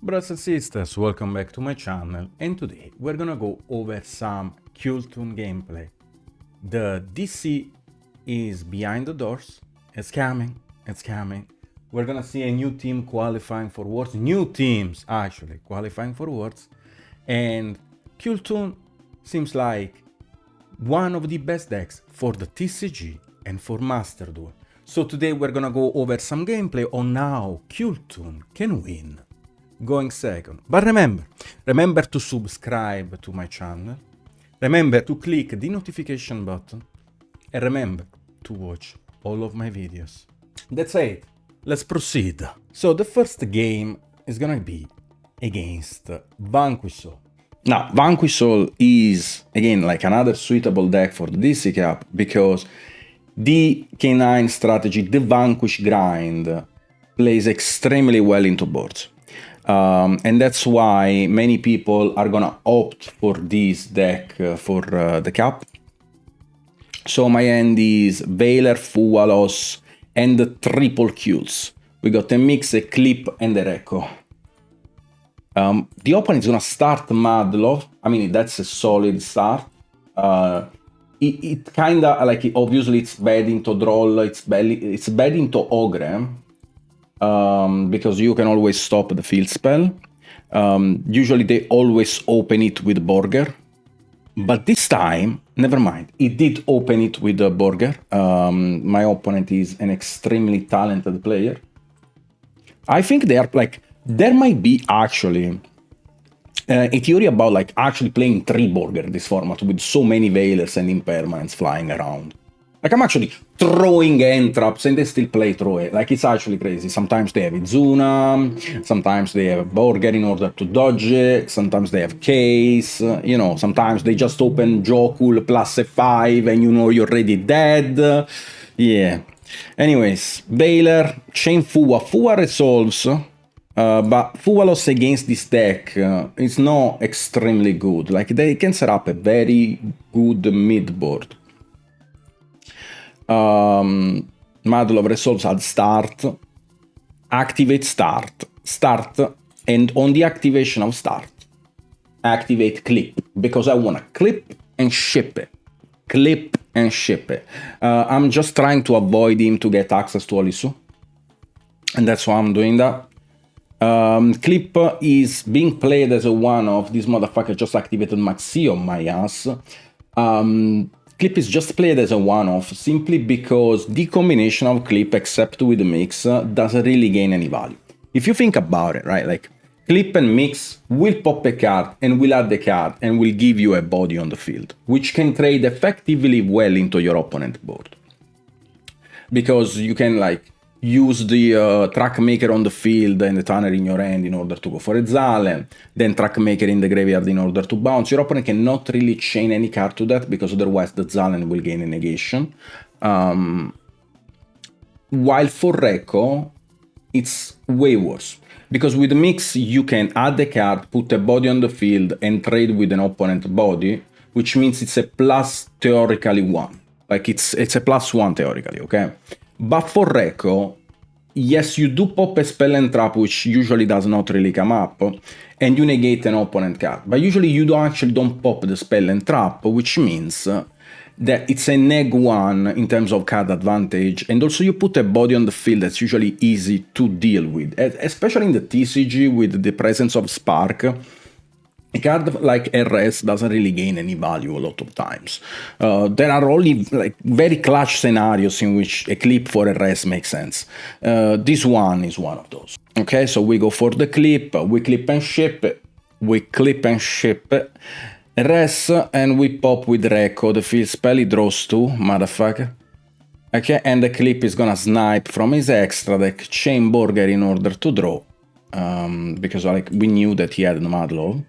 Brothers and sisters, welcome back to my channel, and today we're gonna go over some Kewl Tune gameplay. The DC is behind the doors, it's coming. We're gonna see a new team qualifying for Worlds, new teams actually qualifying for Worlds, and Kewl Tune seems like one of the best decks for the TCG and for Master Duel. So today we're gonna go over some gameplay on how Kewl Tune can win going second. But remember to subscribe to my channel, remember to click the notification button, and remember to watch all of my videos. That's it, let's proceed. So the first game is gonna be against Vanquish. Now, Vanquish is, again, like another suitable deck for the DC Cup, because the K9 strategy, the Vanquish grind, plays extremely well into boards. And that's why many people are gonna opt for this deck for the Cup. So my end is Veiler, Fuwalos, and the triple Kewls. We got a mix, a clip, and a Reco. The opponent is gonna start Madlov. I mean, that's a solid start. It kinda, like, obviously it's bad into Droll, it's bad into Ogre, because you can always stop the field spell. Usually they always open it with Burger, but this time, never mind, it did open it with a Burger. My opponent is an extremely talented player. I think they are, like, there might be actually a theory about, like, actually playing 3 Burger this format with so many Veilers and Impermanents flying around. Like, I'm actually throwing end traps and they still play through it. Like, it's actually crazy. Sometimes they have Izuna, sometimes they have Burger in order to dodge it, sometimes they have Case, you know, sometimes they just open Jokul plus a 5 and you know you're already dead. Yeah. Anyways, Veiler, Chain Fuwa. Fuwa resolves, but Fuwalos against this deck is not extremely good. Like, they can set up a very good mid board. Madlov resolves at start, activate start, and on the activation of start, activate clip, because I want to clip and ship it. I'm just trying to avoid him to get access to Olisu, and that's why I'm doing that. Clip is being played as a one-off. This motherfucker just activated Maxi on my ass. Clip is just played as a one-off simply because the combination of Clip, except with the Mix, doesn't really gain any value. If you think about it, right, like, Clip and Mix will pop a card and will add the card and will give you a body on the field, which can trade effectively well into your opponent board. Because you can, like, use the Track Maker on the field and the Tanner in your hand in order to go for a Zalen, then Track Maker in the graveyard in order to bounce. Your opponent cannot really chain any card to that, because otherwise the Zalen will gain a negation. While for Reco, it's way worse, because with the Mix you can add the card, put a body on the field, and trade with an opponent body, which means it's a plus theoretically 1. Like, it's a +1 theoretically, okay? But for Reco, yes, you do pop a spell and trap, which usually does not really come up, and you negate an opponent card. But usually you don't pop the spell and trap, which means that it's a neg1 in terms of card advantage, and also you put a body on the field that's usually easy to deal with, especially in the TCG with the presence of Spark. A card like RS doesn't really gain any value a lot of times. There are only, like, very clutch scenarios in which a clip for RS makes sense. This one is one of those. Okay, so we go for the clip, we clip and ship, RS, and we pop with Reco. The field spell, he draws 2, motherfucker. Okay, and the clip is gonna snipe from his extra deck, Chain Burger in order to draw, because, like, we knew that he had the Madlov.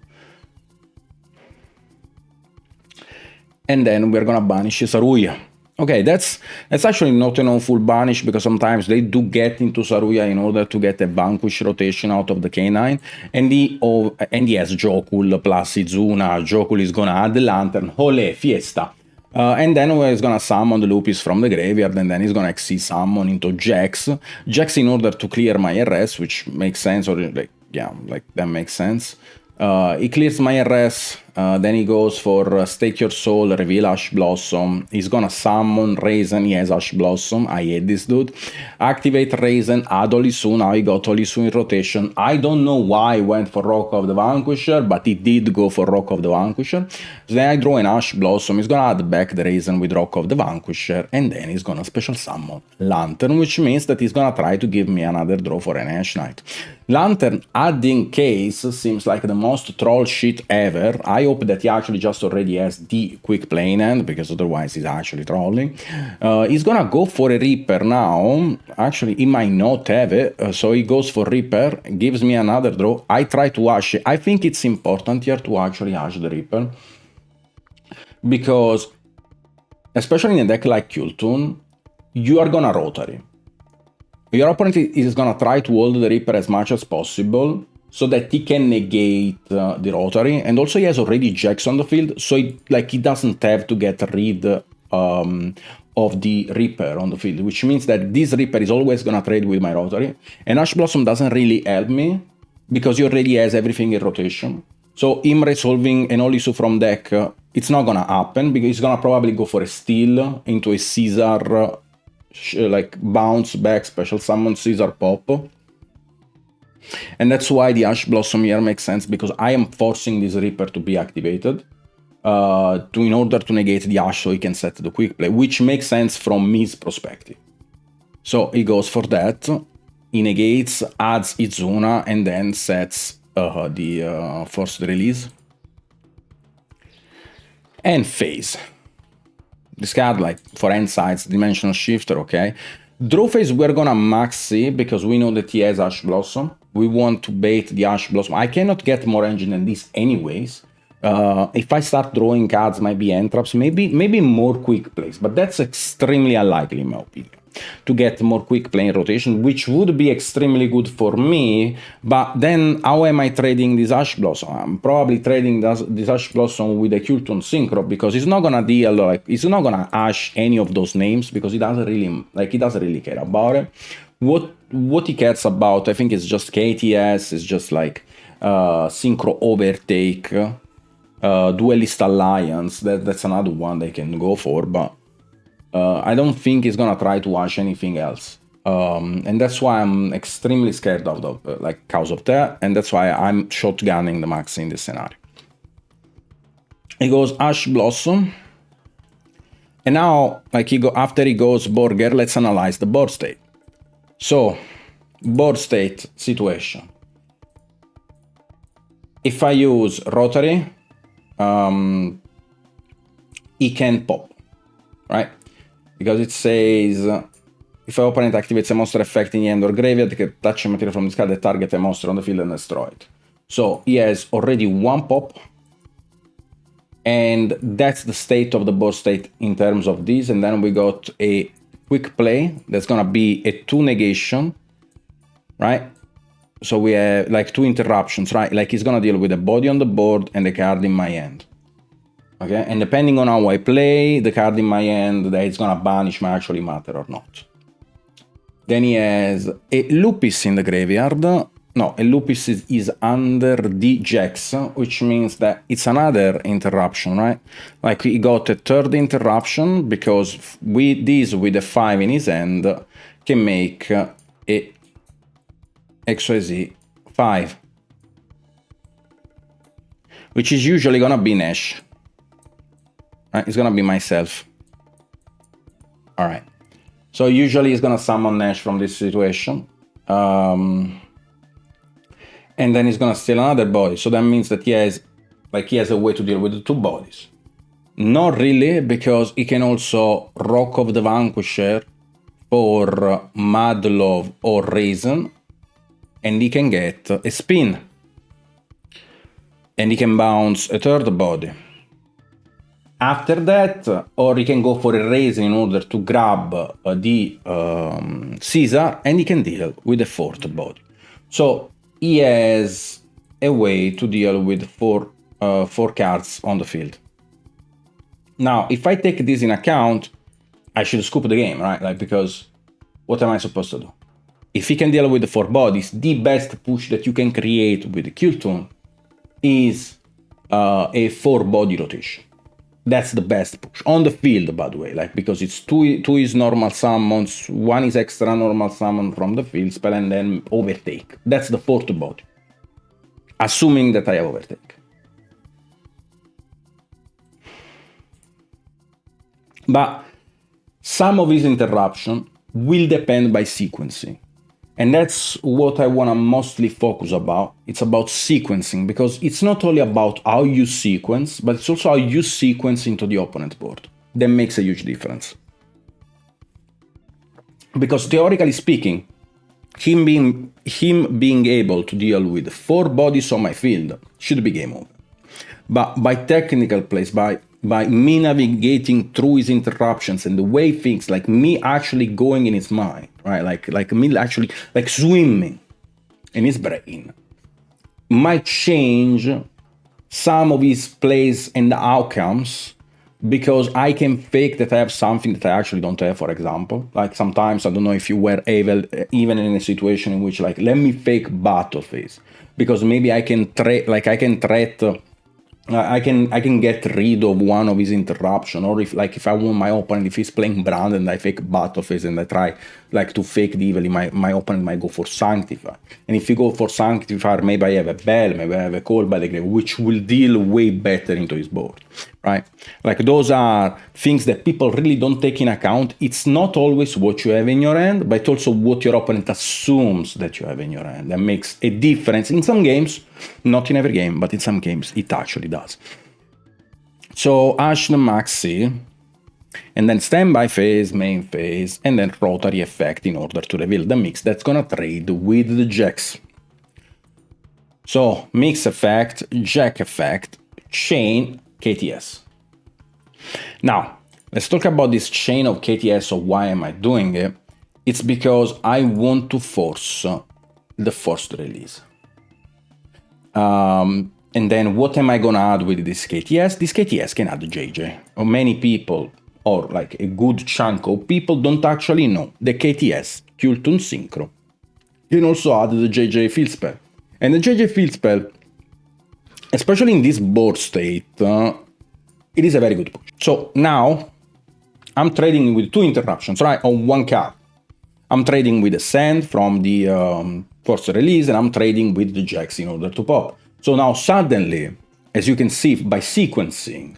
And then we're gonna banish Saruya. Okay, that's actually not an full banish, because sometimes they do get into Saruya in order to get a Vanquish rotation out of the K9, and he has Jokul plus Izuna. Jokul is gonna add the Lantern, Ole, Fiesta. And then he's gonna summon the Lupis from the graveyard, and then he's gonna XC summon into Jax. Jax in order to clear my RS, which makes sense, or like yeah, like that makes sense. He clears my RS, then he goes for Stake Your Soul, reveal Ash Blossom. He's gonna summon Raisin, he has Ash Blossom, I hate this dude. Activate Raisin, add Olisu, now he got Olisu in rotation. I don't know why he went for Rock of the Vanquisher, but he did go for Rock of the Vanquisher. So then I draw an Ash Blossom, he's gonna add back the Raisin with Rock of the Vanquisher, and then he's gonna special summon Lantern, which means that he's gonna try to give me another draw for an Ash Knight. Lantern adding Case seems like the most troll shit ever. I hope that he actually just already has the quick play in hand, because otherwise he's actually trolling. He's gonna go for a Reaper now. Actually, he might not have it, so he goes for Reaper, gives me another draw. I try to Ash it. I think it's important here to actually Ash the Reaper, because, especially in a deck like Kewl Tune, you are gonna Rotary. Your opponent is gonna try to hold the Reaper as much as possible so that he can negate the Rotary, and also he has already Jax on the field, so he doesn't have to get rid of the Reaper on the field, which means that this Reaper is always gonna trade with my Rotary, and Ash Blossom doesn't really help me because he already has everything in rotation. So him resolving an Olisu from deck, it's not gonna happen, because he's gonna probably go for a steal into a Caesar, like bounce back special summon Caesar pop, and that's why the Ash Blossom here makes sense, because I am forcing this Reaper to be activated in order to negate the Ash so he can set the quick play, which makes sense from his perspective. So he goes for that, he negates, adds Izuna, and then sets the forced release and phase. Discard, like, for end sides, Dimensional Shifter, okay. Draw phase we're gonna maxi, because we know that he has Ash Blossom. We want to bait the Ash Blossom. I cannot get more engine than this anyways. If I start drawing cards, maybe Entraps, maybe more quick plays, but that's extremely unlikely in my opinion, to get more quick play in rotation, which would be extremely good for me. But then how am I trading this Ash Blossom? I'm probably trading this Ash Blossom with a Kewl Tune Synchro, because he's not gonna deal, like, he's not gonna Ash any of those names, because he doesn't really care about it. What he cares about, I think, is just KTS, is just like Synchro Overtake, Duelist Alliance, that's another one they can go for, but I don't think he's gonna try to Ash anything else. And that's why I'm extremely scared of cause of that, and that's why I'm shotgunning the max in this scenario. He goes Ash Blossom, and now, like, after he goes Burger, let's analyze the board state. So, board state situation. If I use Rotary, he can pop, right? Because it says, if an opponent activates a monster effect in the end or graveyard, they can touch a material from this card that target a monster on the field and destroy it. So he has already one pop, and that's the state of the board state in terms of this. And then we got a quick play that's gonna be a 2 negation, right? So we have like 2 interruptions, right? Like, he's gonna deal with a body on the board and a card in my hand. Okay, and depending on how I play, the card in my hand that it's gonna banish might actually matter or not. Then he has a Lupus in the graveyard. No, a Lupus is under the Jax, which means that it's another interruption, right? Like, he got a 3rd interruption, because with this, with a 5 in his hand, can make a XYZ 5, which is usually gonna be Nash. Right? It's gonna be myself. Alright. So usually he's gonna summon Nash from this situation. And then he's gonna steal another body. So that means that he has a way to deal with the 2 bodies. Not really, because he can also Rock of the Vanquisher for Mad Love or Raisin, and he can get a spin. And he can bounce a 3rd body. After that, or he can go for a Raisin in order to grab the Caesar, and he can deal with a 4th body. So he has a way to deal with 4 cards on the field. Now, if I take this in account, I should scoop the game, right? Like, because what am I supposed to do? if he can deal with the 4 bodies, the best push that you can create with the Kewl Tune is a 4 body rotation. That's the best push on the field, by the way, like, because it's two is normal summons, 1 is extra normal summon from the field spell, and then overtake. That's the 4th body, assuming that I have overtake. But some of his interruption will depend by sequencing. And that's what I want to mostly focus about. It's about sequencing, because it's not only about how you sequence, but it's also how you sequence into the opponent board. That makes a huge difference. Because theoretically speaking, him being able to deal with 4 bodies on my field should be game over. But by technical plays, by me navigating through his interruptions and the way things, like me actually going in his mind, right? Like me actually like swimming in his brain, might change some of his plays and outcomes, because I can fake that I have something that I actually don't have, for example. Like sometimes, I don't know if you were able, even in a situation in which, like, let me fake battle phase, because maybe I can I can get rid of one of his interruption, or if I want my opponent, if he's playing Brand and I fake battle phase and I try like to fake the evil, my opponent might go for Sanctify. And if you go for Sanctifier, maybe I have a Bell, maybe I have a Call by the Grave, which will deal way better into his board, right? Like, those are things that people really don't take in account. It's not always what you have in your hand, but also what your opponent assumes that you have in your hand. That makes a difference in some games, not in every game, but in some games it actually does. So Ash the Maxi, and then standby phase, main phase, and then rotary effect in order to reveal the mix that's gonna trade with the jacks. So mix effect, jack effect, chain, KTS. Now, let's talk about this chain of KTS, or why am I doing it? It's because I want to force the forced release. And then what am I gonna add with this KTS? This KTS can add JJ. Or many people, or like a good chunk of people, don't actually know the KTS, Kewl Tune Synchro, can also add the JJ field spell. And the JJ field spell, especially in this board state, it is a very good push. So now I'm trading with 2 interruptions, right, on 1 card. I'm trading with a sand from the force release, and I'm trading with the jacks in order to pop. So now suddenly, as you can see by sequencing,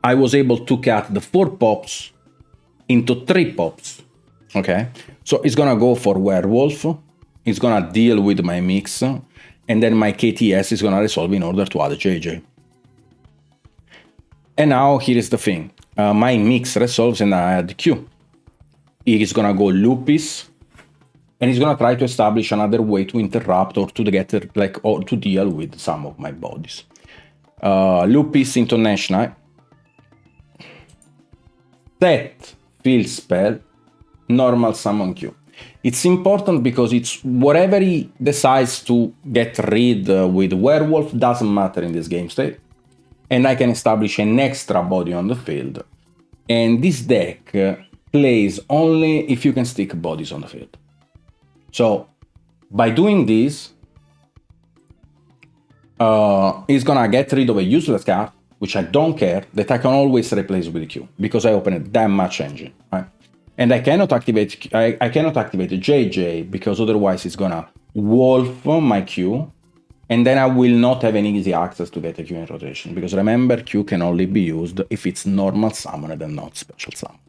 I was able to cut the 4 pops into 3 pops, okay? So it's gonna go for Werewolf, it's gonna deal with my mix, and then my KTS is gonna resolve in order to add JJ. And now here is the thing, my mix resolves and I add Q. He's gonna go Lupis, and he's gonna try to establish another way to interrupt or to get or to deal with some of my bodies. Lupis into Nash Knight. Set field spell, normal summon Q. It's important because it's whatever he decides to get rid with Werewolf doesn't matter in this game state. And I can establish an extra body on the field. And this deck plays only if you can stick bodies on the field. So by doing this, he's gonna get rid of a useless card, which I don't care, that I can always replace with Q, because I opened that much engine, right? And I cannot activate I cannot activate the JJ, because otherwise it's gonna wolf my Q, and then I will not have any easy access to get a Q in rotation, because remember, Q can only be used if it's normal summoned and not special summoned.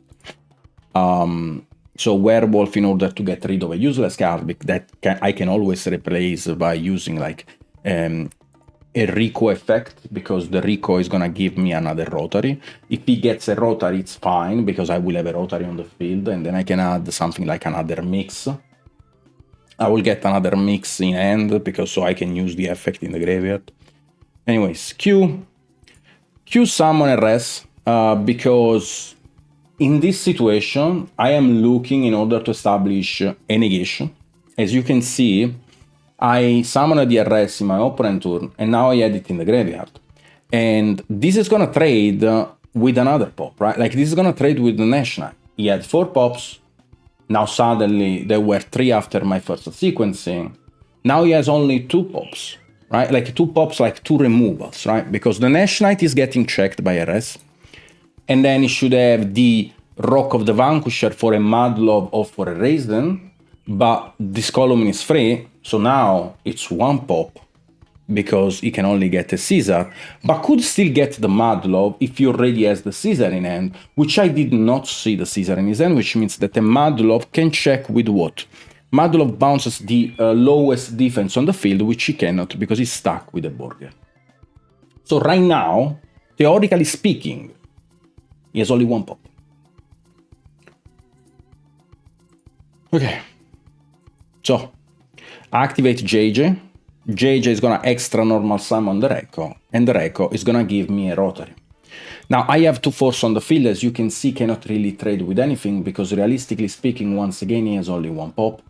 So Werewolf, in order to get rid of a useless card that I can always replace by using like a Rico effect, because the Rico is gonna give me another rotary. If he gets a rotary, it's fine, because I will have a rotary on the field, and then I can add something like another mix. I will get another mix in hand, because so I can use the effect in the graveyard. Anyways, Q summon a res, because in this situation, I am looking in order to establish a negation. As you can see, I summoned the RS in my opponent turn, and now I add it in the graveyard. And this is gonna trade with another pop, right? Like, this is gonna trade with the Nash Knight. He had 4 pops, Now suddenly there were 3 after my first sequencing. Now he has only 2 pops, right? Like 2 pops, like 2 removals, right? Because the Nash Knight is getting checked by RS. And then he should have the Rock of the Vanquisher for a Madlov or for a Raisin. But this column is free, so now it's 1 pop because he can only get a Caesar, but could still get the Madlov if he already has the Caesar in hand, which I did not see the Caesar in his hand, which means that the Madlov can check with what? Madlov bounces the lowest defense on the field, which he cannot because he's stuck with a Burger. So right now, theoretically speaking, he has only 1 pop. Okay. So, activate JJ. JJ is gonna extra normal summon the Reco, and the Reco is gonna give me a Rotary. Now, I have 2 force on the field, as you can see, cannot really trade with anything, because realistically speaking, once again, he has only 1 pop,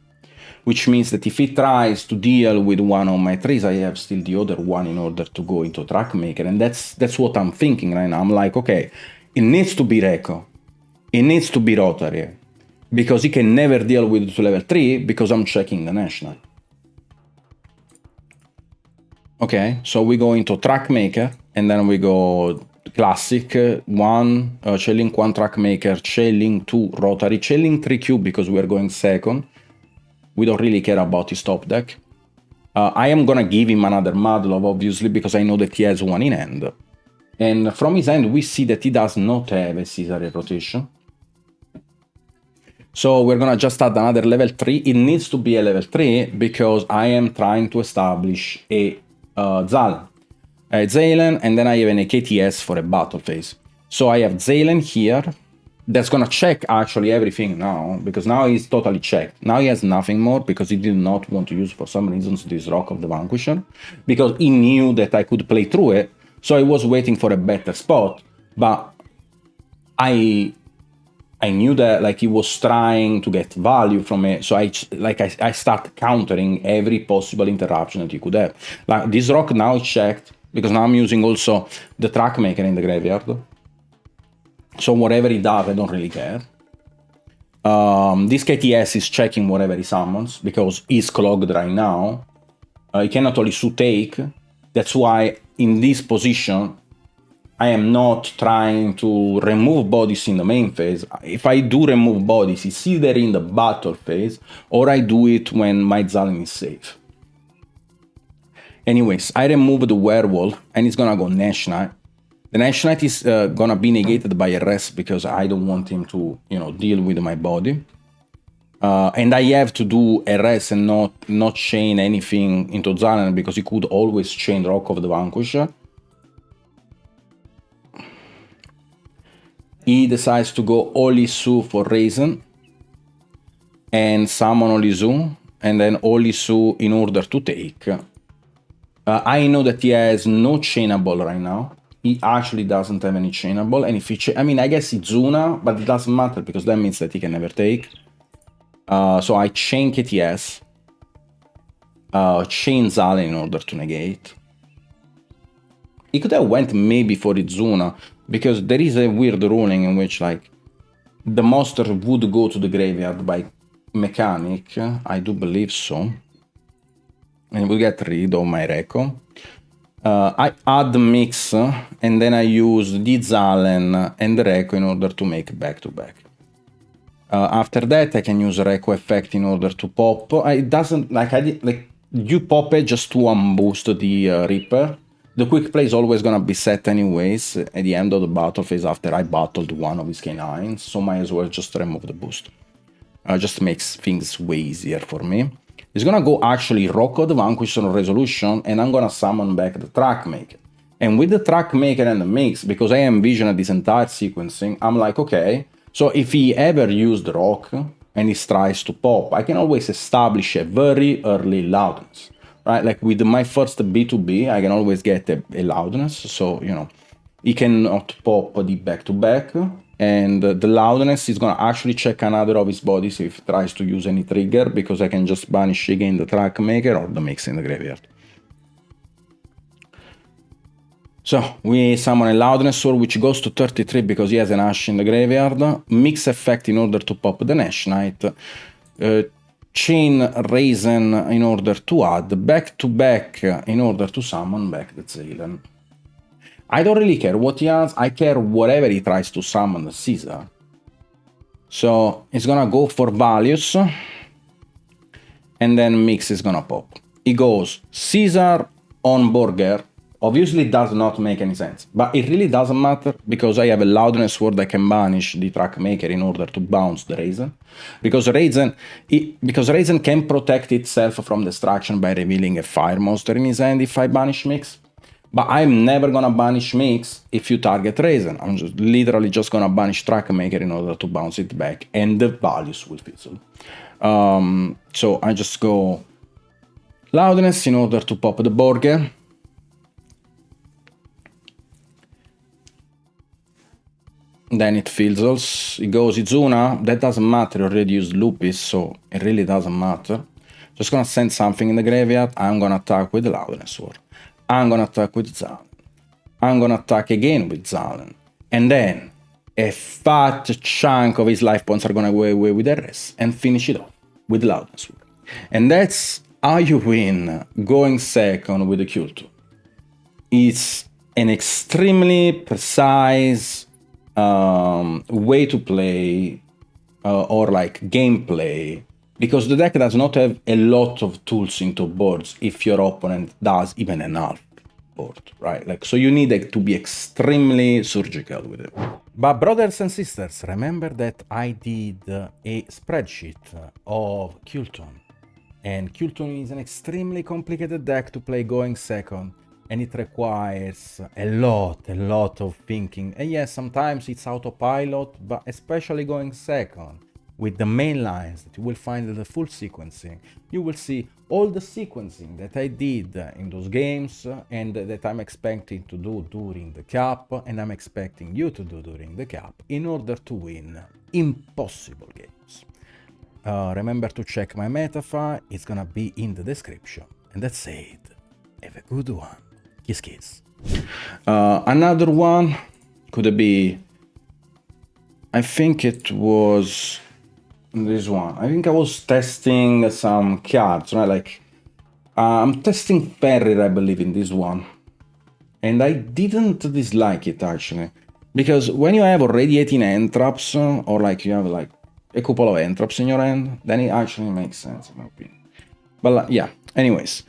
which means that if he tries to deal with one of my 3s, I have still the other one in order to go into Trackmaker, and that's what I'm thinking right now. I'm like, okay, it needs to be Reco, it needs to be Rotary, because he can never deal with to level 3, because I'm checking the National. Okay, so we go into Trackmaker, and then we go Classic, 1, Chainlink 1 Trackmaker, Chainlink 2 Rotary, Chainlink 3 Cube, because we are going second. We don't really care about his top deck. I am gonna give him another Madlov, obviously, because I know that he has 1 in hand. And from his end, we see that he does not have a Caesar rotation. So we're gonna just add another level 3. It needs to be a level 3, because I am trying to establish a Zalen, and then I have an KTS for a battle phase. So I have Zalen here, that's gonna check actually everything now, because now he's totally checked. Now he has nothing more, because he did not want to use, for some reasons, this Rock of the Vanquisher, because he knew that I could play through it, so I was waiting for a better spot, but I knew that like he was trying to get value from it, so I start countering every possible interruption that he could have. Like this Rock now is checked, because now I'm using also the Trackmaker in the graveyard. So whatever he does, I don't really care. This KTS is checking whatever he summons, because he's clogged right now. He cannot only take. That's why in this position, I am not trying to remove bodies in the main phase. If I do remove bodies, it's either in the battle phase, or I do it when my Zalen is safe. Anyways, I remove the Werewolf, and it's gonna go Nash Knight. The Nash Knight is gonna be negated by a rest, because I don't want him to, deal with my body. And I have to do a rest and not chain anything into Zalen, because he could always chain Rock of the Vanquisher. He decides to go Olisu for Raisin and summon Olisu, and then Olisu in order to take. I know that he has no chainable right now. He actually doesn't have any chainable, and if he I guess it's Zuna, but it doesn't matter, because that means that he can never take. So I chain KTS, chain Zalen in order to negate. He could have went maybe for Izuna, because there is a weird ruling in which like the monster would go to the graveyard by mechanic. I do believe so. And we get rid of my Reco. I add the mix, and then I use the Zalen and the Reco in order to make back-to-back. After that, I can use Reco effect in order to pop. It doesn't you pop it just to unboost the Reaper. The quick play is always gonna be set anyways at the end of the battle phase after I battled one of his canines, so might as well just remove the boost. Just makes things way easier for me. He's gonna go actually Rock of the Vanquish on Resolution, and I'm gonna summon back the Trackmaker. And with the Trackmaker and the mix, because I envision this entire sequencing, I'm like, okay, so if he ever used Rock and he tries to pop, I can always establish a very early loudness. Right, like with my first B2B, I can always get a loudness, so, he cannot pop the back-to-back, and the loudness is gonna actually check another of his bodies if he tries to use any trigger, because I can just banish again the Trackmaker or the mix in the graveyard. So we summon a Loudness Sword, which goes to 33 because he has an Ash in the graveyard. Mix effect in order to pop the Nash Knight. Chain Raisin in order to add. Back to back in order to summon back the Zaylen. I don't really care what he has, I care whatever he tries to summon the Caesar. So he's gonna go for values. And then Mix is gonna pop. He goes Caesar on Burger. Obviously it does not make any sense, but it really doesn't matter because I have a Loudness Sword that can banish the Track Maker in order to bounce the Raisin. Because Raisin can protect itself from destruction by revealing a fire monster in his hand if I banish Mix. But I'm never gonna banish Mix if you target Raisin. I'm just literally just gonna banish Track Maker in order to bounce it back, and the values will fizzle. So I just go Loudness in order to pop the Burger. Then it fizzles, it goes Izuna, that doesn't matter, I already used Lupus, so it really doesn't matter. Just gonna send something in the graveyard, I'm gonna attack with the Loudness Sword. I'm gonna attack with Zalen. I'm gonna attack again with Zalen. And then, a fat chunk of his life points are gonna go away with RS and finish it off with the Loudness Sword. And that's how you win going second with the Kewl Tune. It's an extremely precise way to play or like gameplay, because the deck does not have a lot of tools into boards if your opponent does even an half board, right? Like, so you need to be extremely surgical with it. But brothers and sisters, remember that I did a spreadsheet of Kewl Tune, and Kewl Tune is an extremely complicated deck to play going second. And it requires a lot of thinking. And yes, sometimes it's autopilot, but especially going second, with the main lines that you will find the full sequencing, you will see all the sequencing that I did in those games and that I'm expecting to do during the Cup, and I'm expecting you to do during the Cup, in order to win impossible games. Remember to check my metafile, it's gonna be in the description. And that's it. Have a good one. Kiss kiss. Another one could be, I think it was this one. I think I was testing some cards, right? Like, I'm testing Ferrir, I believe, in this one. And I didn't dislike it, actually. Because when you have already 18 entraps, or like you have like a couple of entraps in your hand, then it actually makes sense, in my opinion. But yeah, anyways.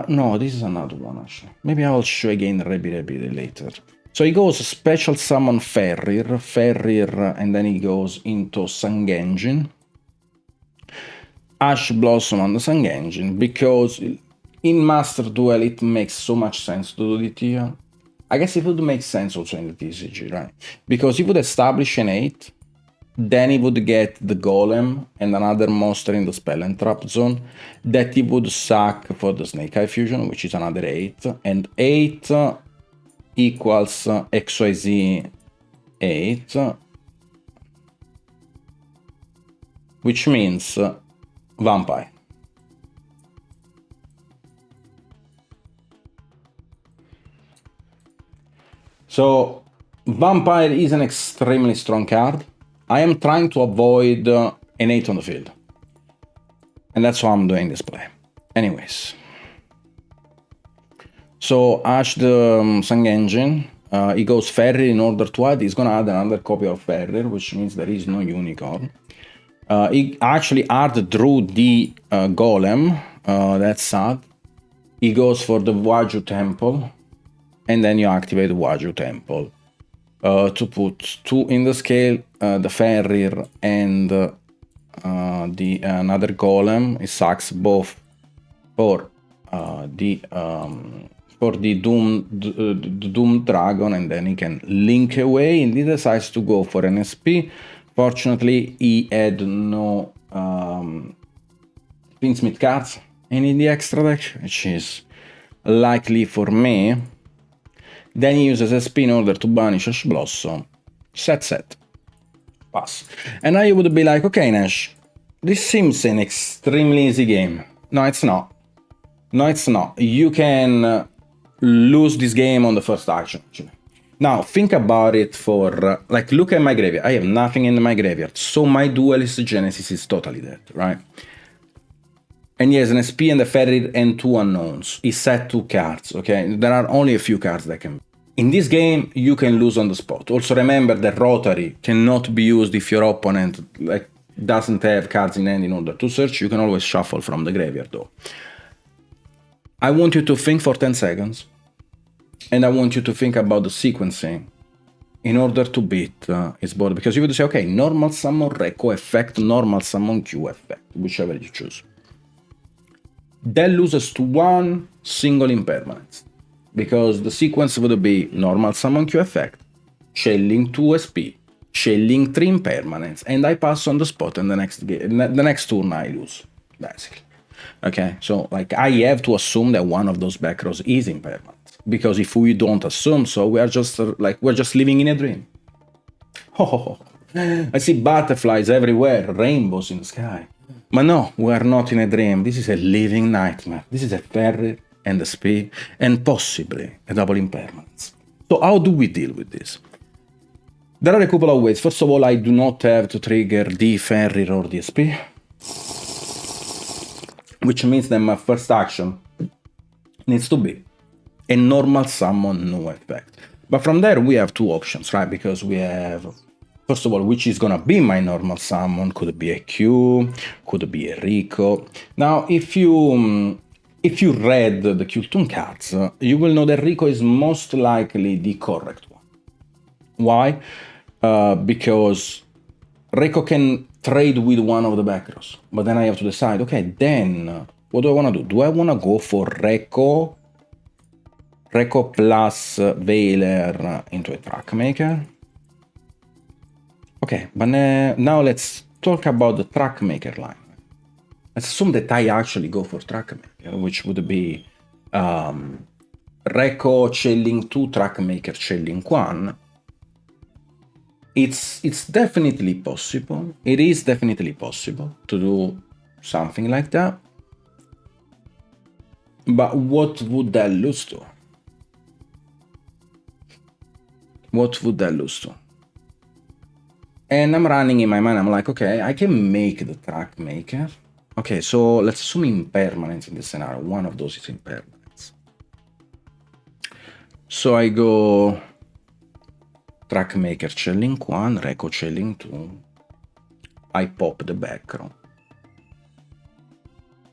No, this is another one, actually. Maybe I will show again Rebi later. So he goes special summon Ferrir, and then he goes into Sangengine. Ash Blossom on the Sangengine, because in Master Duel it makes so much sense to do it here. I guess it would make sense also in the TCG, right? Because he would establish an 8, then he would get the Golem and another monster in the Spell and Trap zone that he would sack for the Snake Eye Fusion, which is another 8. And 8 equals XYZ 8, which means Vampire. So Vampire is an extremely strong card. I am trying to avoid an 8 on the field. And that's why I'm doing this play. Anyways. So Ash the Sangengine, he goes Ferrir in order to add. He's gonna add another copy of Ferrir, which means there is no Unicorn. He actually drew the Golem, that's sad. He goes for the YuGiOh Temple, and then you activate the YuGiOh Temple. To put 2 in the scale, the Ferrir and the another Golem. It sucks both for the Doom Dragon, and then he can link away, and he decides to go for an SP. Fortunately, he had no Pinsmith cards in the extra deck, which is likely for me. Then he uses SP in order to banish Ash Blossom. Set. Pass. And now you would be like, okay, Nash, this seems an extremely easy game. No, it's not. No, it's not. You can lose this game on the first action, actually. Now, think about it for, like, look at my graveyard. I have nothing in my graveyard, so my Duelist Genesis is totally dead, right? And he has an SP and a Ferry and 2 unknowns. He set 2 cards, okay? There are only a few cards that can... In this game, you can lose on the spot. Also remember that Rotary cannot be used if your opponent like doesn't have cards in hand in order to search. You can always shuffle from the graveyard, though. I want you to think for 10 seconds. And I want you to think about the sequencing in order to beat his board. Because you would say, okay, normal summon Reco effect, normal summon Q effect, whichever you choose. That loses to 1 single impermanence. Because the sequence would be normal summon Q effect, Shelling 2 SP, Shelling 3 impermanence, and I pass on the spot and the next turn I lose, basically. Okay, so like I have to assume that one of those back rows is impermanent. Because if we don't assume so, we are just we're just living in a dream. Oh, I see butterflies everywhere, rainbows in the sky. But no, we are not in a dream. This is a living nightmare. This is a Ferry and a SP, and possibly a double impermanence. So how do we deal with this? There are a couple of ways. First of all, I do not have to trigger the Ferry or the SP, which means that my first action needs to be a normal summon, no effect. But from there, we have 2 options, right? Because we have, first of all, which is gonna be my normal summon. Could be a Q, could be a Rico. Now, if you read the Kewl Tune cards, you will know that Rico is most likely the correct one. Why? Because Rico can trade with one of the back rows, but then I have to decide, okay, then what do I want to do? Do I want to go for Reco plus Veiler into a track maker? Okay, but now let's talk about the track maker line. Let's assume that I actually go for track maker, which would be Reco Shelling 2, track maker Shelling 1. It's definitely possible. It is definitely possible to do something like that. But what would that lose to? What would that lose to? And I'm running in my mind, I'm like, okay, I can make the track maker. Okay, so let's assume impermanence in this scenario. One of those is impermanence. So I go track maker Shelling 1, Reco Shelling 2. I pop the back row.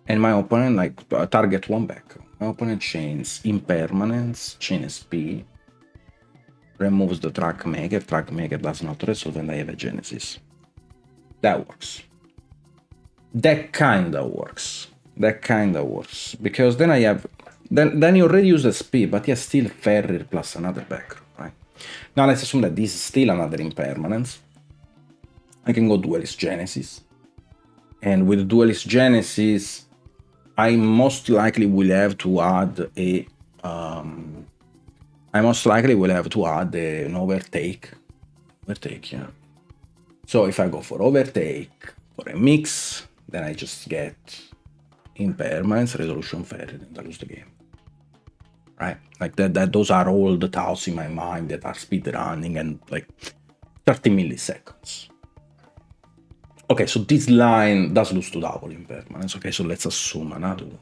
And my opponent, like, target 1 back row. My opponent chains impermanence, chain SP, removes the track maker does not resolve, and I have a Genesis. That works. That kinda works. Because then I have... Then you already use SP, but he has still Ferry plus another back row, right? Now let's assume that this is still another impermanence. I can go Duelist Genesis. And with Duelist Genesis, I most likely will have to add a... an overtake. Overtake, yeah. So if I go for overtake, for a mix, then I just get impermanence, resolution Ferry, and I lose the game. Right? Like that those are all the thoughts in my mind that are speed running and like 30 milliseconds. Okay, so this line does lose to double impermanence. Okay, so let's assume another one.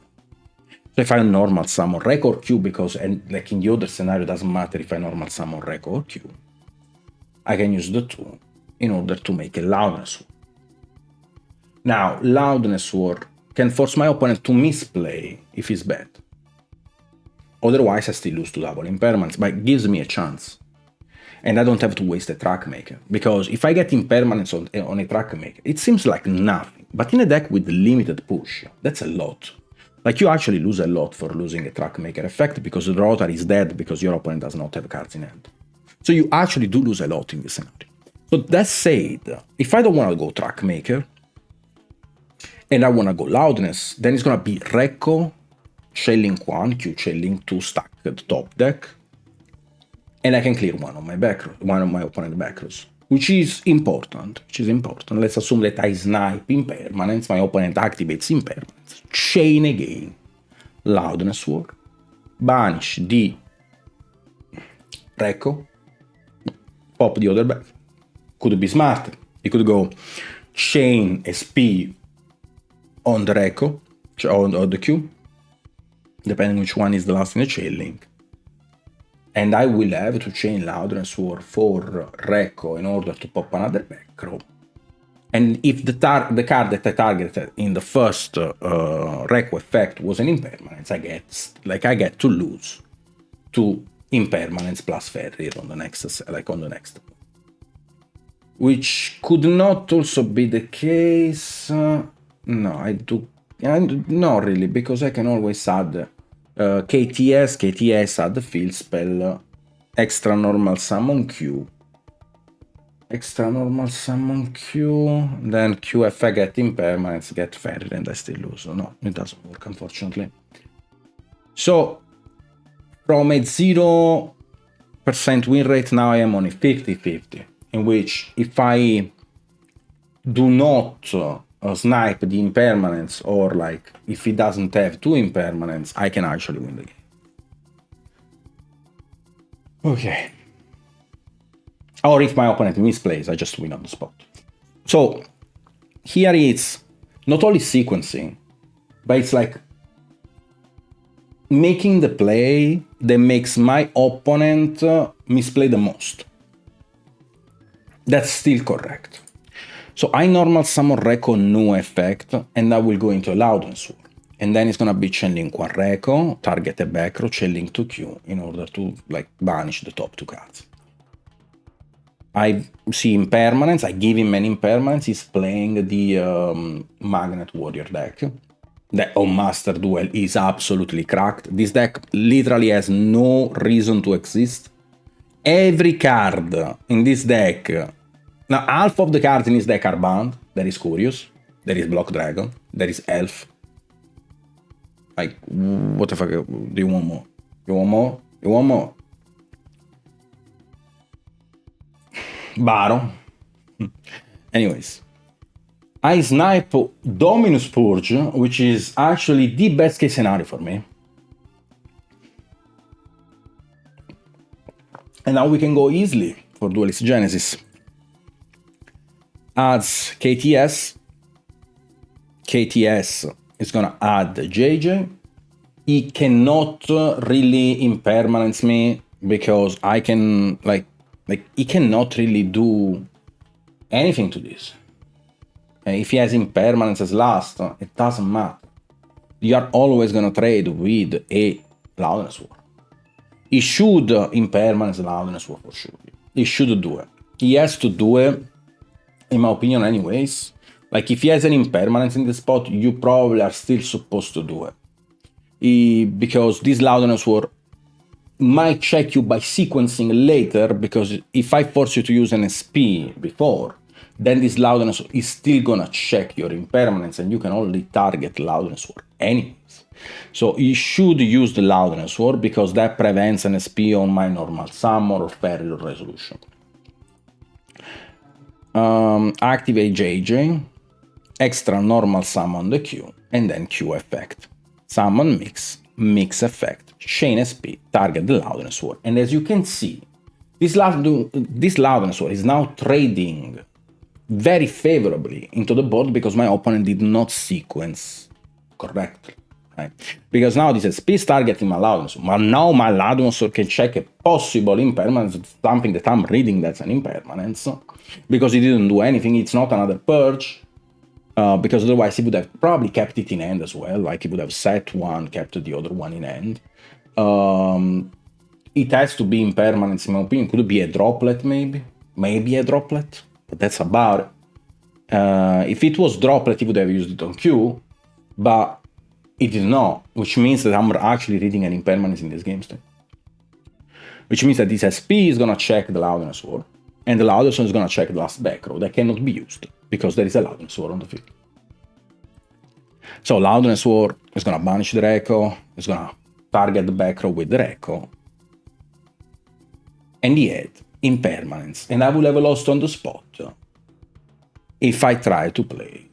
So if I normal summon Reco or Q, because and like in the other scenario, it doesn't matter if I normal summon Reco or Q, I can use the 2 in order to make a loudness war. Now, loudness war can force my opponent to misplay if he's bad. Otherwise, I still lose to double impermanence, but it gives me a chance. And I don't have to waste a track maker, because if I get impermanence on a track maker, it seems like nothing. But in a deck with limited push, that's a lot. Like, you actually lose a lot for losing a track maker effect, because the Rotary is dead because your opponent does not have cards in hand. So you actually do lose a lot in this scenario. So that said, if I don't want to go track maker, and I want to go loudness, then it's going to be Reco, Shelling 1, Q Shelling 2 stacked top deck, and I can clear one of my opponent's back rows, which is important. Let's assume that I snipe impermanence, my opponent activates impermanence, chain again, loudness war, banish the Reco, pop the other back. Could be smart. You could go chain SP on the Reco, on the Q, depending which one is the last in the chain link. And I will have to chain Loudness War for Reco in order to pop another back row. And if the card that I targeted in the first Reco effect was an impermanence, I get to lose 2 impermanence plus Ferrier on the next, which could not also be the case. No, I do. Not really, because I can always add KTS, add the field spell, extra normal summon Q. Extra normal summon Q, then QF I get impermanence, get Ferrier, and I still lose. So no, it doesn't work, unfortunately. So, from a 0% win rate, now I am on a 50-50, in which if I do not snipe the impermanence, or like if he doesn't have 2 impermanence, I can actually win the game. Okay. Or if my opponent misplays, I just win on the spot. So here it's not only sequencing, but it's like making the play that makes my opponent misplay the most. That's still correct. So I normal summon Reco new effect, and I will go into a Loudness War. And then it's gonna be chain link 1 Reco, target a back row, chain link 2 Q, in order to like banish the top 2 cards. I see impermanence, I give him an impermanence, he's playing the Magnet Warrior deck. That on Master Duel is absolutely cracked. This deck literally has no reason to exist. Every card in this deck, now half of the cards in this deck are banned. There is Curious, there is Block Dragon, there is Elf. Like, what the fuck, do you want more? You want more? You want more? Baron. Anyways, I snipe Dominus Purge, which is actually the best case scenario for me. And now we can go easily for Duelist Genesis. Adds KTS. KTS is gonna add JJ. He cannot really impermanence me because I can like he cannot really do anything to this. And if he has impermanence as last, it doesn't matter. You are always gonna trade with a Loudness War. He should impermanence Loudness War for sure. He should do it. He has to do it, in my opinion anyways. Like if he has an impermanence in the spot, you probably are still supposed to do it. Because this Loudness War might check you by sequencing later, because if I force you to use an SP before, then this Loudness War is still gonna check your impermanence, and you can only target Loudness War anyways. So you should use the Loudness War, because that prevents an SP on my normal summon or Ferrier resolution. Activate JJ, extra normal summon the Q, and then Q effect. Summon mix effect, chain SP, target the Loudness War. And as you can see, this Loudness War is now trading very favorably into the board because my opponent did not sequence correctly. Right? Because now this SP is targeting my Loudness War, but now my Loudness War can check a possible impermanence, something that I'm reading that's an impermanence, because he didn't do anything. It's not another purge. Because otherwise he would have probably kept it in hand as well, like he would have set one, kept the other one in hand. It has to be impermanence in my opinion. Could it be a droplet maybe a droplet, but that's about it. If it was droplet, he would have used it on Q, but it did not, which means that I'm actually reading an impermanence in this game still. Which means that this SP is gonna check the Loudness War, and the Loudness War is gonna check the last back row that cannot be used, because there is a Loudness War on the field. So Loudness War is gonna banish the Reco, is gonna target the back row with the Reco, and he had impermanence, and I will have lost on the spot if I try to play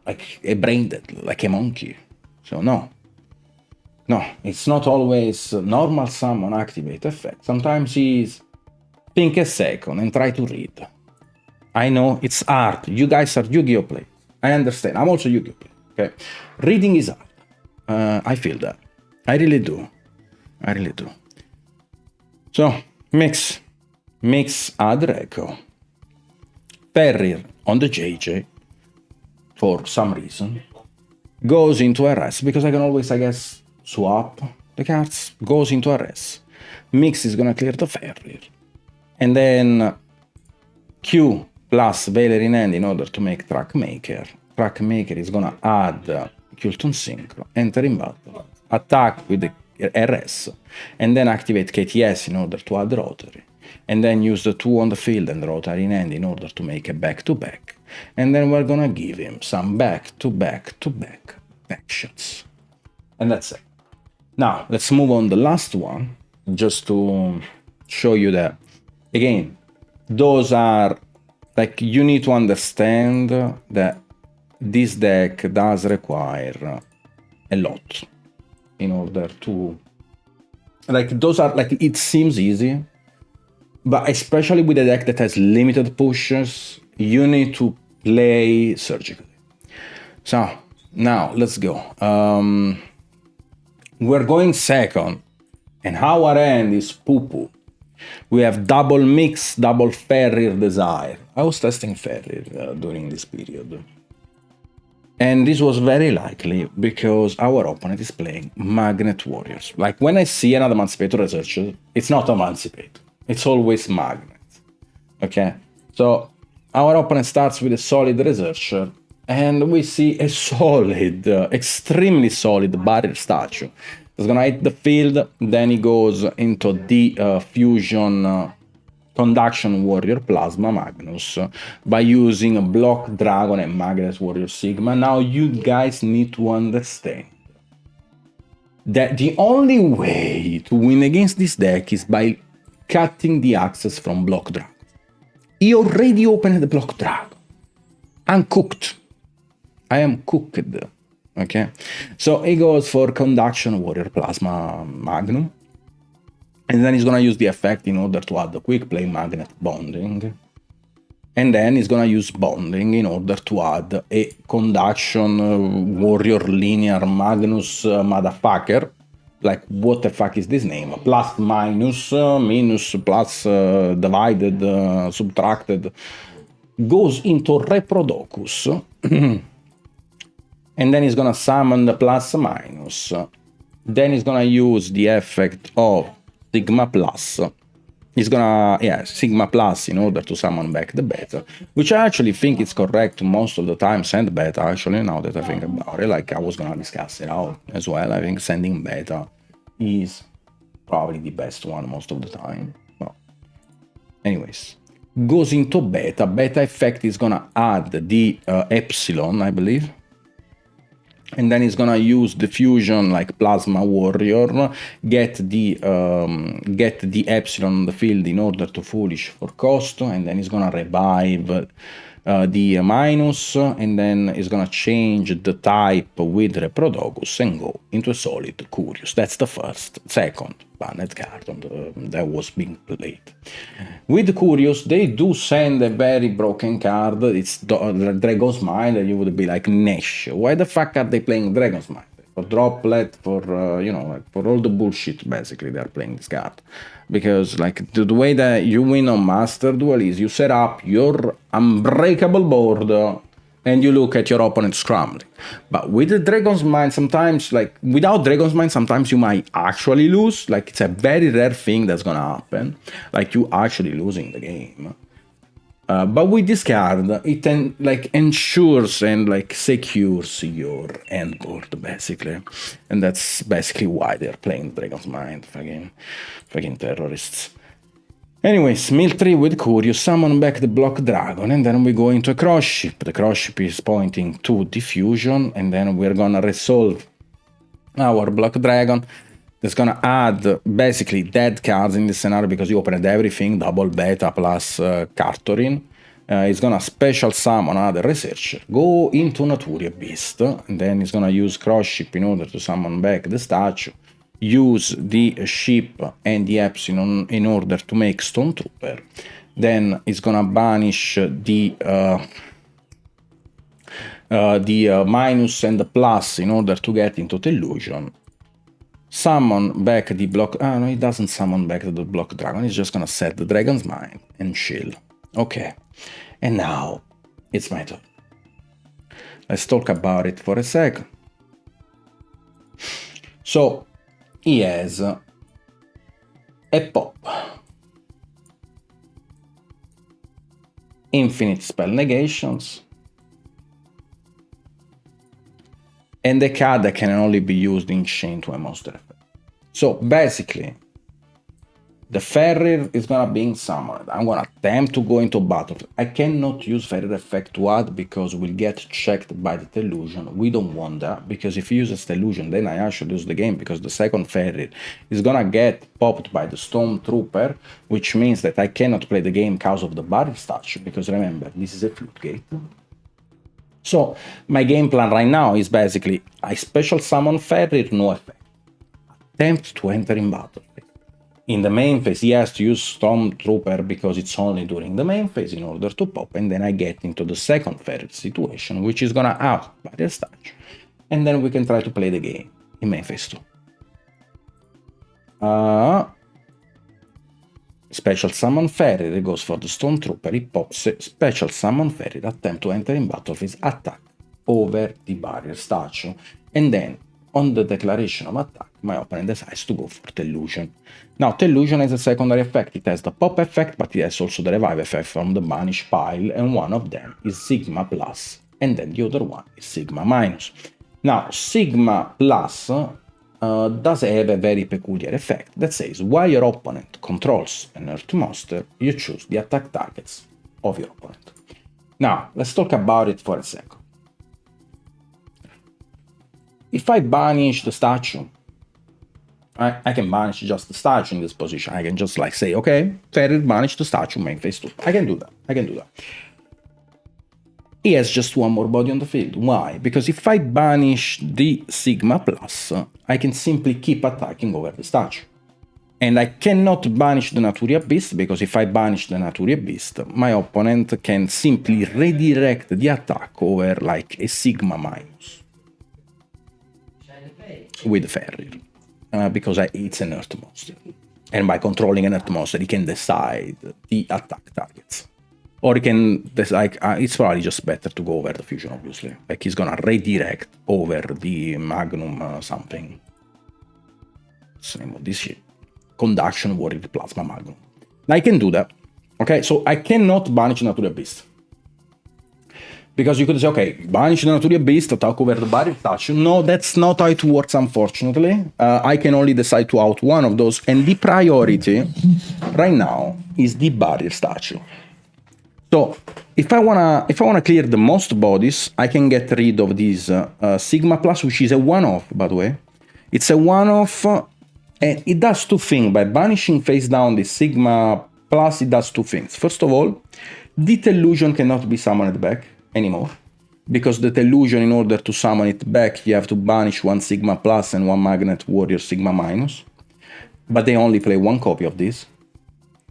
like a brain dead, like a monkey. So no, No, it's not always normal summon activate effect. Sometimes is think a second and try to read. I know it's hard. You guys are YuGiOh players. I understand. I'm also YuGiOh player. Okay, reading is hard. I feel that. I really do. I really do. So mix add Reco. Ferrier on the JJ for some reason goes into RS because I can always, I guess, swap the cards. Goes into RS. Mix is gonna clear the Ferrier, and then Q plus Veiler in hand in order to make Trackmaker. Trackmaker is gonna add Kewl Tune Synchro, enter in battle, attack with the RS, and then activate KTS in order to add Rotary, and then use the 2 on the field and Rotary in hand in order to make a back-to-back, and then we're gonna give him some back-to-back-to-back shots. And that's it. Now, let's move on the last one, just to show you that, again, those are, like, you need to understand that this deck does require a lot in order to, like, those are, like, it seems easy, but especially with a deck that has limited pushes, you need to play surgically. So now let's go. We're going second, and our end is poo-poo. We have double mix, double Ferrier Desire. I was testing Ferrier during this period. And this was very likely because our opponent is playing Magnet Warriors. Like, when I see another Emancipator Researcher, it's not Emancipator. It's always Magnet. Okay? So, our opponent starts with a solid Researcher, and we see a solid, extremely solid Barrier Statue. It's gonna hit the field, then he goes into the Fusion Conduction Warrior Plasma Magnus by using a Block Dragon and Magnet Warrior Sigma. Now you guys need to understand that the only way to win against this deck is by cutting the access from Block Dragon. He already opened the Block Dragon. I'm cooked. I am cooked. Okay? So he goes for Conduction Warrior Plasma Magnum. And then he's gonna use the effect in order to add the Quick Play Magnet Bonding. And then he's gonna use Bonding in order to add a Conduction Warrior Linear Magnus motherfucker. Like, what the fuck is this name? Plus, minus, minus, plus, divided, subtracted. Goes into Reprodocus. And then he's gonna summon the plus, minus. Then he's gonna use the effect of Sigma Plus. He's gonna, Sigma Plus in order to summon back the beta, which I actually think is correct most of the time. Send beta, actually, now that I think about it. Like, I was gonna discuss it out as well. I think sending beta is probably the best one most of the time. Well, anyways, goes into beta. Beta effect is gonna add the Epsilon, I believe. And then he's gonna use the fusion like Plasma Warrior, get the Epsilon on the field in order to Foolish for cost, and then he's gonna revive the minus, and then he's gonna change the type with Reprodocus and go into a solid Curious. That's the second banned card that was being played. With Curious, they do send a very broken card. It's Dragon's Mind, and you would be like, Nesh, why the fuck are they playing Dragon's Mind? For Droplet, for, like, for all the bullshit, basically, they're playing this card. Because, like, the way that you win on Master Duel is you set up your unbreakable board and you look at your opponent scrambling. But with the Dragon's Mind, sometimes, like, without Dragon's Mind, sometimes you might actually lose. Like, it's a very rare thing that's gonna happen. Like, you actually losing the game. But with this card, it ensures and like secures your end board, basically. And that's basically why they're playing Dragon's Mind, fucking terrorists. Anyways, mill 3 with Curious, summon back the Block Dragon, and then we go into a cross ship. The cross ship is pointing to diffusion, and then we're gonna resolve our Block Dragon. That's gonna add basically dead cards in this scenario because you opened everything, double beta plus Cartorin. It's gonna special summon another researcher, go into Naturia Beast, and then it's gonna use cross ship in order to summon back the statue, use the ship and the epsilon in order to make Stone Trooper, then it's gonna banish the minus and the plus in order to get into Delusion, summon back the block. No, it doesn't summon back the block dragon, it's just gonna set the dragon's mind and chill. Okay, and now it's my turn. Let's talk about it for a second. So he has a pop, infinite spell negations, and a card that can only be used in chain to a monster effect. So basically, the Ferrir is gonna be summoned. I'm gonna attempt to go into battle. I cannot use Ferrir effect to add because we'll get checked by the Delusion. We don't want that, because if he uses Delusion, then I actually lose the game, because the second Ferrir is gonna get popped by the Stormtrooper, which means that I cannot play the game because of the barrier statue, because remember, this is a flute gate. So my game plan right now is basically I special summon Ferrir, no effect. Attempt to enter in battle. In the main phase, he has to use Stormtrooper because it's only during the main phase in order to pop, and then I get into the second Ferrir situation, which is gonna out barrier statue, and then we can try to play the game in main phase 2. Special summon Ferrir, it goes for the Stormtrooper, he pops it, special summon Ferrir, attempt to enter in battle phase, attack over the barrier statue, and then on the declaration of attack, my opponent decides to go for Delusion. Now, Delusion has a secondary effect. It has the pop effect, but it has also the revive effect from the banish pile, and one of them is Sigma Plus, and then the other one is Sigma Minus. Now, Sigma Plus does have a very peculiar effect that says, while your opponent controls an Earth monster, you choose the attack targets of your opponent. Now, let's talk about it for a second. If I banish the statue, I can banish just the statue in this position. I can just like say, okay, Ferrir banish the statue, main phase 2. I can do that. He has just one more body on the field. Why? Because if I banish the Sigma Plus, I can simply keep attacking over the statue. And I cannot banish the Naturia Beast, because if I banish the Naturia Beast, my opponent can simply redirect the attack over like a Sigma Minus with Ferrir, because it's an Earth monster. And by controlling an Earth monster, he can decide the attack targets. Or he can decide, it's probably just better to go over the fusion, obviously. Like he's gonna redirect over the Magnum something. What's the name of this shit? Conduction Warrior Plasma Magnum. I can do that. Okay, so I cannot banish Naturia Beast. Because you could say, okay, banish the Naturia Beast, attack over the barrier statue. No, that's not how it works, unfortunately. I can only decide to out one of those, and the priority right now is the barrier statue. So if I wanna clear the most bodies, I can get rid of this Sigma Plus, which is a one-off, by the way. It's a one-off, and it does two things. By banishing face down the Sigma Plus, it does two things. First of all, the Delusion cannot be summoned back anymore, because the Delusion, in order to summon it back, you have to banish one Sigma Plus and one Magnet Warrior Sigma Minus, but they only play one copy of this,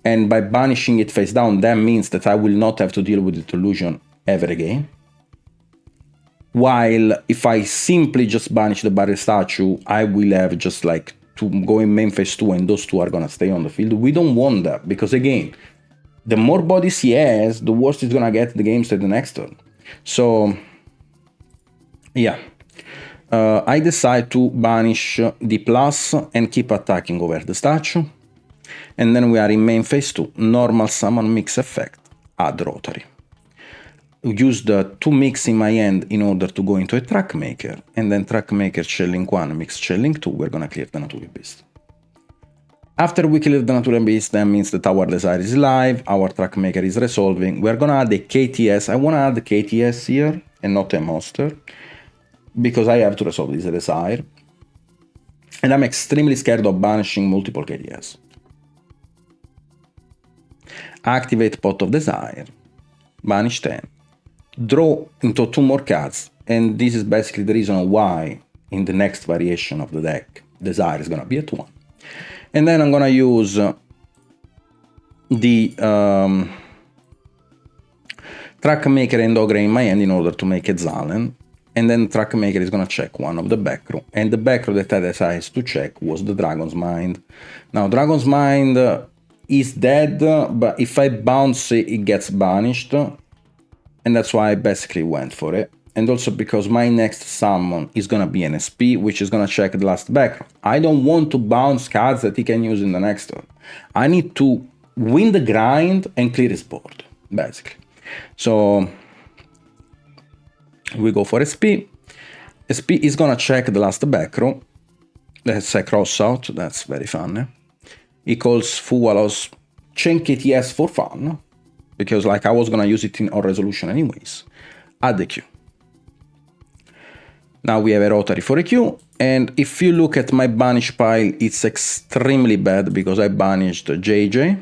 and by banishing it face down, that means that I will not have to deal with the Delusion ever again. While if I simply just banish the barrier statue, I will have just like to go in main phase 2, and those two are gonna stay on the field. We don't want that, because again, the more bodies he has, the worse he's gonna get the games at the next turn. So, yeah, I decide to banish the plus and keep attacking over the statue. And then we are in main phase 2, normal summon mix effect, add rotary. Use the 2 mix in my hand in order to go into a track maker, and then track maker shelling 1, mix shelling 2, we're gonna clear the Naturia Beast. After we clear the Naturia Beast, that means that our desire is live, our track maker is resolving. We're gonna add a KTS. I wanna add the KTS here and not a monster, because I have to resolve this desire. And I'm extremely scared of banishing multiple KTS. Activate Pot of Desire. banish 10, draw into 2 more cards, and this is basically the reason why in the next variation of the deck, Desire is gonna be at 1. And then I'm gonna use the Track Maker and Ogre in my hand in order to make a Zalen, and then Track Maker is gonna check one of the back row, and the back row that I decided to check was the Dragon's Mind. Now Dragon's Mind is dead, but if I bounce it, it gets banished, and that's why I basically went for it. And also because my next summon is gonna be an SP, which is gonna check the last back row. I don't want to bounce cards that he can use in the next turn. I need to win the grind and clear his board, basically. So we go for SP. SP is gonna check the last back row. That's a cross out, that's very fun. He calls Fuwalos Chain KTS for fun, because like I was gonna use it on resolution anyways. Add the Q. Now we have a Rotary for a Q, and if you look at my banish pile, it's extremely bad because I banished JJ,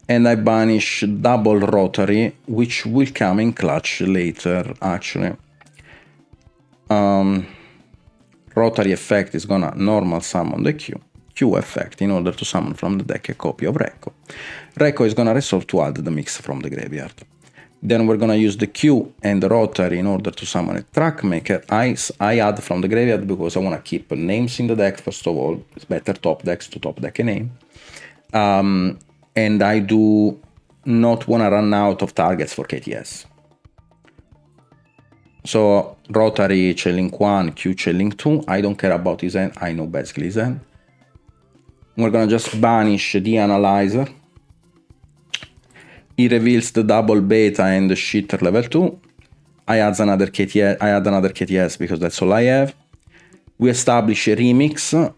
and I banish double Rotary, which will come in clutch later, actually. Rotary effect is gonna normal summon the Q. Q effect in order to summon from the deck a copy of Rekko. Rekko is gonna resolve to add the mix from the graveyard. Then we're gonna use the Q and the Rotary in order to summon a Track Maker. I add from the graveyard because I wanna keep names in the deck, first of all. It's better top decks to top deck a name. And I do not want to run out of targets for KTS. So Rotary Chainlink 1, Q Chainlink 2, I don't care about his end, I know basically his end. We're gonna just banish the Analyzer. He reveals the double beta and the shitter level 2. I add another KTS because that's all I have. We establish a remix,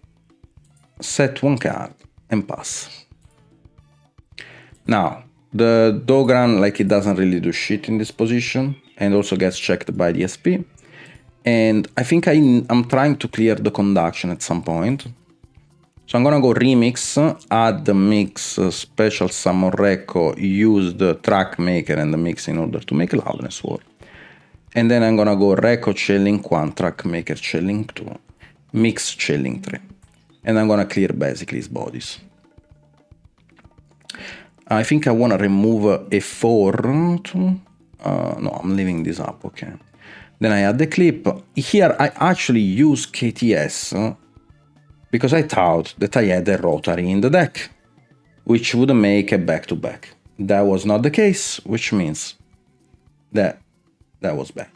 set 1 card, and pass. Now, the Dogran, like, it doesn't really do shit in this position, and also gets checked by the SP. And I think I'm trying to clear the conduction at some point. So I'm gonna go remix, add the mix, special summon Rekko, use the Track Maker and the mix in order to make Loudness War. And then I'm gonna go Rekko Chainlink 1, Track Maker Chainlink 2, mix Chainlink 3. And I'm gonna clear basically his bodies. I think I want to remove a 4 to... no, I'm leaving this up, okay. Then I add the clip. Here I actually use KTS because I thought that I had a Rotary in the deck, which would make a back-to-back. That was not the case, which means that was bad.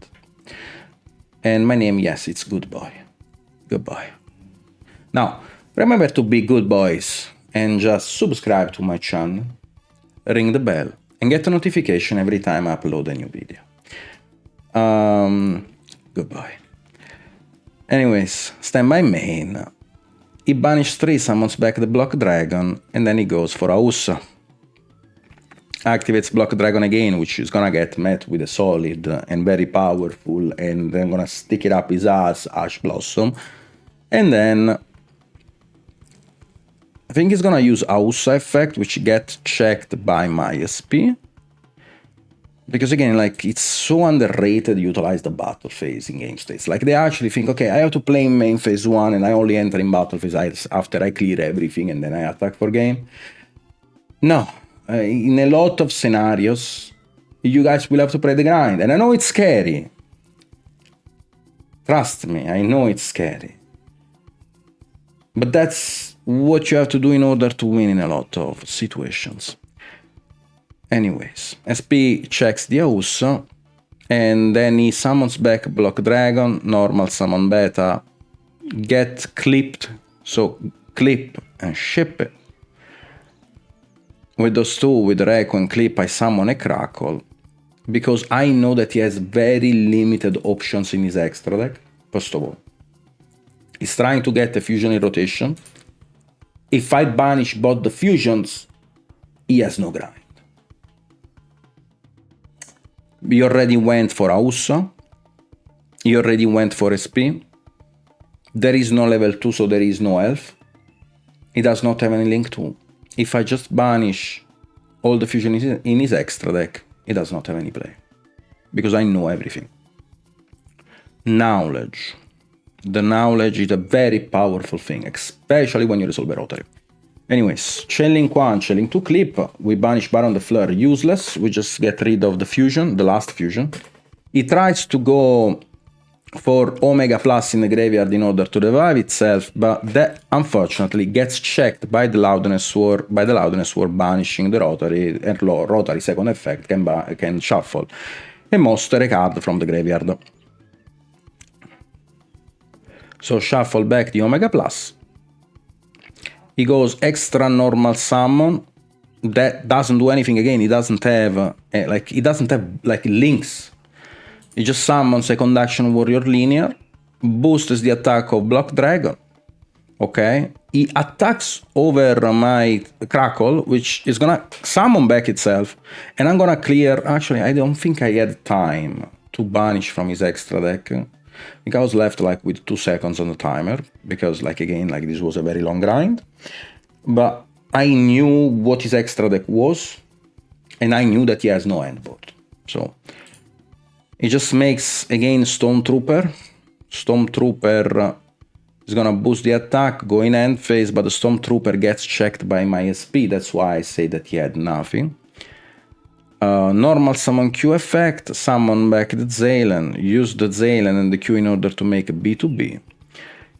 And my name, yes, it's Good Boy. Goodbye. Now, remember to be good boys and just subscribe to my channel, ring the bell, and get a notification every time I upload a new video. Goodbye. Anyways, stand by main. He banishes 3, summons back the Block Dragon, and then he goes for Aussa. Activates Block Dragon again, which is gonna get met with a solid and very powerful, and then gonna stick it up his ass, Ash Blossom. And then I think he's gonna use Aussa effect, which gets checked by my SP. Because again, like, it's so underrated to utilize the battle phase in game states. Like, they actually think, okay, I have to play in main phase 1 and I only enter in battle phase after I clear everything and then I attack for game. No. In a lot of scenarios, you guys will have to play the grind. And I know it's scary. Trust me, I know it's scary. But that's what you have to do in order to win in a lot of situations. Anyways, SP checks the Aussa, and then he summons back Block Dragon, normal summon beta, get clipped, so clip and ship it. With those two, with Rekko and clip, I summon a Crackle, because I know that he has very limited options in his extra deck, first of all. He's trying to get a fusion in rotation. If I banish both the fusions, he has no grind. He already went for Aussa. He already went for SP. There is no level 2, so there is no elf. He does not have any link 2. If I just banish all the fusion in his extra deck, it does not have any play, because I know everything. Knowledge. The knowledge is a very powerful thing, especially when you resolve a rotary. Anyways, Chainlink 1, Chainlink 2 clip, we banish Baron de Fleur, useless, we just get rid of the fusion, the last fusion. He tries to go for Omega Plus in the graveyard in order to revive itself, but that unfortunately gets checked by the Loudness Sword, banishing the Rotary, and Rotary second effect can shuffle and monster a card from the graveyard. So shuffle back the Omega Plus. He goes extra normal summon. That doesn't do anything again. He doesn't have links. He just summons a Conduction Warrior linear, boosts the attack of Block Dragon. Okay, he attacks over my Crackle, which is gonna summon back itself, and I'm gonna clear. Actually, I don't think I had time to banish from his extra deck. I think I was left like with 2 seconds on the timer, because like again, like this was a very long grind. But I knew what his extra deck was, and I knew that he has no endboard. So he just makes again Stormtrooper. Stormtrooper is gonna boost the attack, go in end phase, but the Stormtrooper gets checked by my SP. That's why I say that he had nothing. Normal summon Q effect, summon back the Zalen, use the Zalen and the Q in order to make a B2B.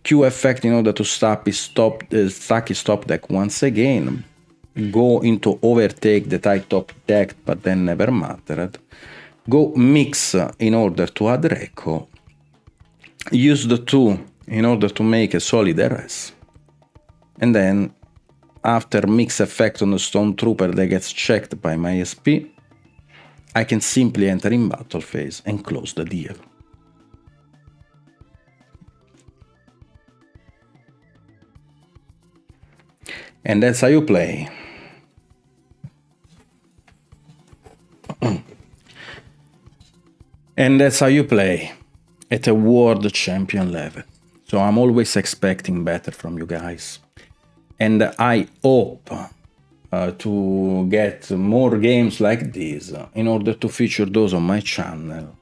Q effect in order to stack his top deck once again. Go into overtake that I top decked but then never mattered. Go mix in order to add Reco. Use the 2 in order to make a solid RS. And then after mix effect on the Stormtrooper that gets checked by my SP, I can simply enter in battle phase and close the deal. And that's how you play. And that's how you play at a world champion level. So I'm always expecting better from you guys. And I hope to get more games like this in order to feature those on my channel,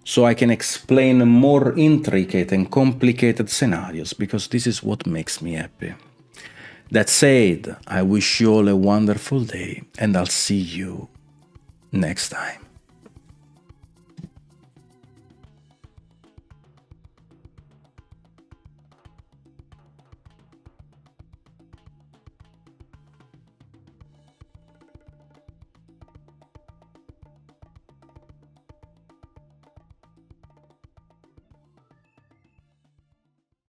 so I can explain more intricate and complicated scenarios, because this is what makes me happy. That said, I wish you all a wonderful day, and I'll see you next time.